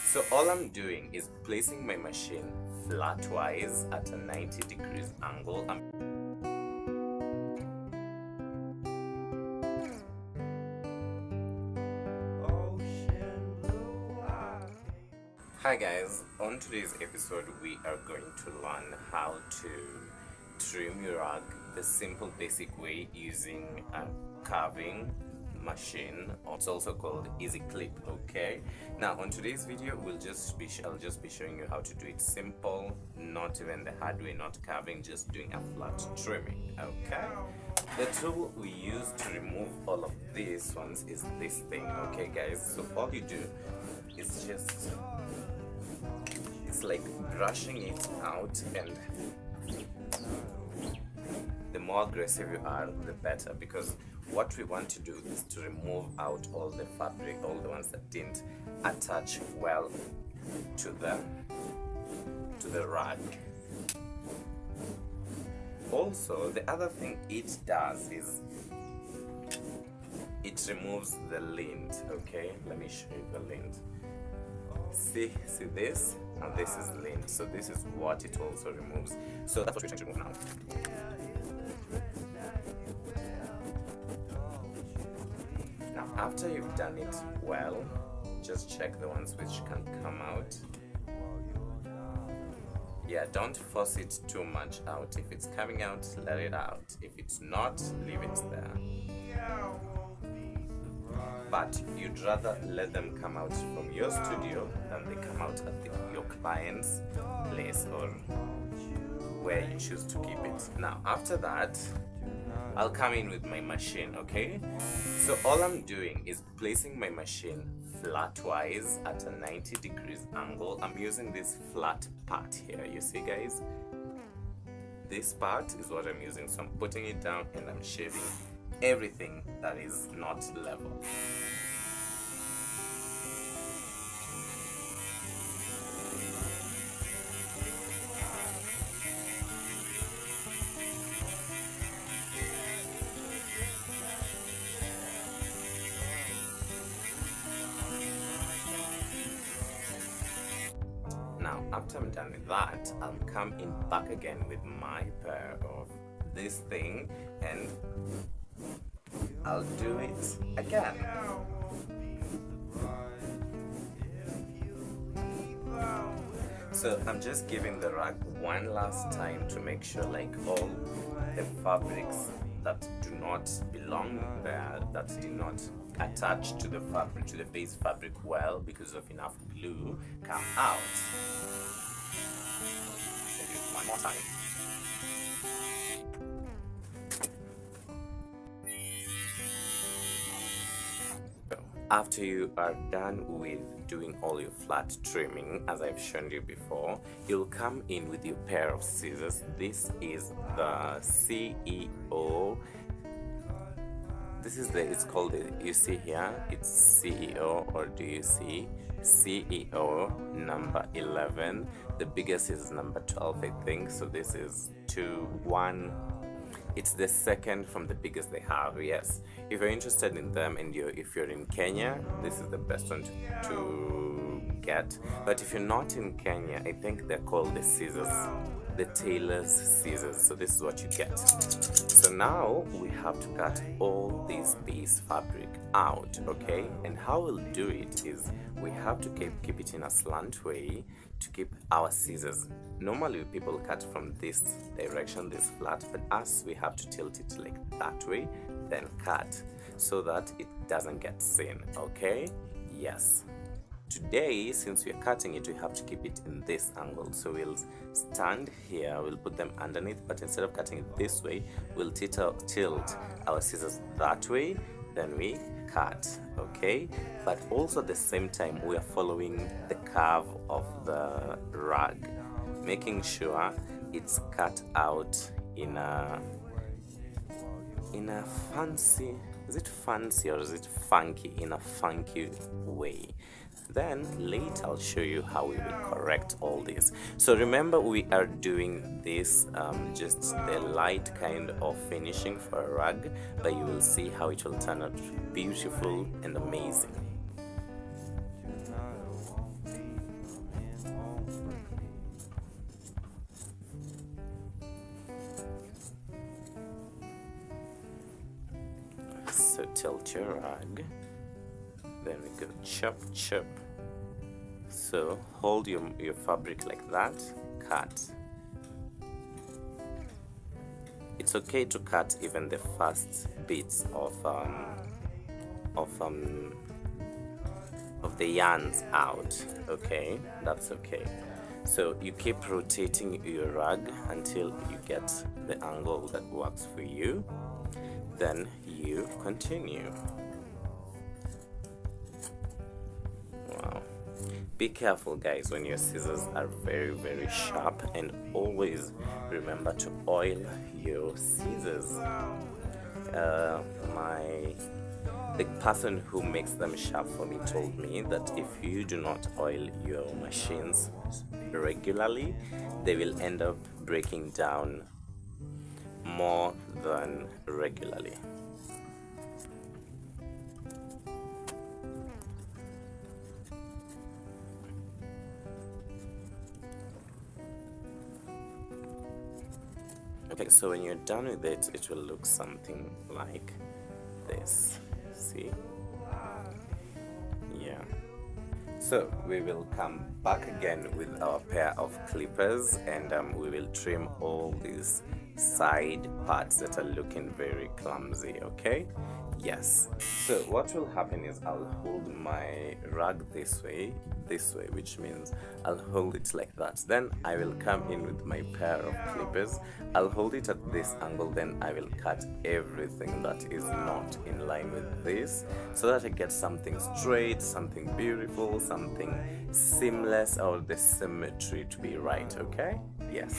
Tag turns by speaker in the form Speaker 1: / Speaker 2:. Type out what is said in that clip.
Speaker 1: So all I'm doing is placing my machine flatwise at a 90 degrees angle. Hi guys, on today's episode we are going to learn how to trim your rug the simple basic way using a carving machine. It's also called easy clip. Okay, now on today's video I'll just be showing you how to do it simple, not even the hard way, not carving, just doing a flat trimming. Okay, the tool we use to remove all of these ones is this thing. Okay guys, so all you do is just, it's like brushing it out, and the more aggressive you are the better, because what we want to do is to remove out all the fabric, all the ones that didn't attach well to the rug. Also, the other thing it does is it removes the lint. Okay, let me show you the lint. See this, and this is lint, so this is what it also removes. So that's what we're trying to remove now. Now after you've done it well, just check the ones which can come out. Yeah, don't force it too much out. If it's coming out, let it out. If it's not, leave it there. But you'd rather let them come out from your studio than they come out at your client's place or where you choose to keep it. Now after that, I'll come in with my machine. Okay, so all I'm doing is placing my machine flatwise at a 90 degrees angle. I'm using this flat part here, you see guys, this part is what I'm using. So I'm putting it down and I'm shaving everything that is not level. Now after I'm done with that, I'll come in back again with my pair of this thing and I'll do it again. So I'm just giving the rug one last time to make sure like all the fabrics that do not belong there, that did not attach to the fabric, to the base fabric well because of enough glue, come out. We'll do it one more time. After you are done with doing all your flat trimming, as I've shown you before, you'll come in with your pair of scissors. This is the CEO. This is it's called, you see here, it's CEO, or do you see CEO number 11. The biggest is number 12, I think. So this is 2, 1. It's the second from the biggest they have. Yes, if you're interested in them and if you're in Kenya, this is the best one to get. But if you're not in Kenya, I think they're called the scissors, the tailor's scissors. So this is what you get. So now we have to cut all this base fabric out. Okay, and how we'll do it is we have to keep it in a slant way to keep our scissors. Normally people cut from this direction, this flat, but us, we have to tilt it like that way, then cut so that it doesn't get seen. Okay, yes. Today, since we are cutting it, we have to keep it in this angle. So we'll stand here, we'll put them underneath, but instead of cutting it this way, we'll tilt our scissors that way, then we cut. Okay, but also at the same time we are following the curve of the rug, making sure it's cut out in a fancy, is it fancy or is it funky, in a funky way. Then later I'll show you how we will correct all this. So remember, we are doing this just the light kind of finishing for a rug, but you will see how it will turn out beautiful and amazing. So tilt your rag, then we go chop chop. So hold your fabric like that, cut. It's okay to cut even the first bits of the yarns out, okay? That's okay. So you keep rotating your rag until you get the angle that works for you. Then you continue. Wow. Be careful, guys, when your scissors are very sharp, and always remember to oil your scissors. The person who makes them sharp for me told me that if you do not oil your machines regularly, they will end up breaking down more than regularly. Okay, so when you're done with it, it will look something like this. See? Yeah. So we will come back again with our pair of clippers, and we will trim all these side parts that are looking very clumsy, okay? Yes. So what will happen is I'll hold my rag this way, which means I'll hold it like that. Then I will come in with my pair of clippers. I'll hold it at this angle, then I will cut everything that is not in line with this, so that I get something straight, something beautiful, something seamless, or the symmetry to be right, okay? Yes.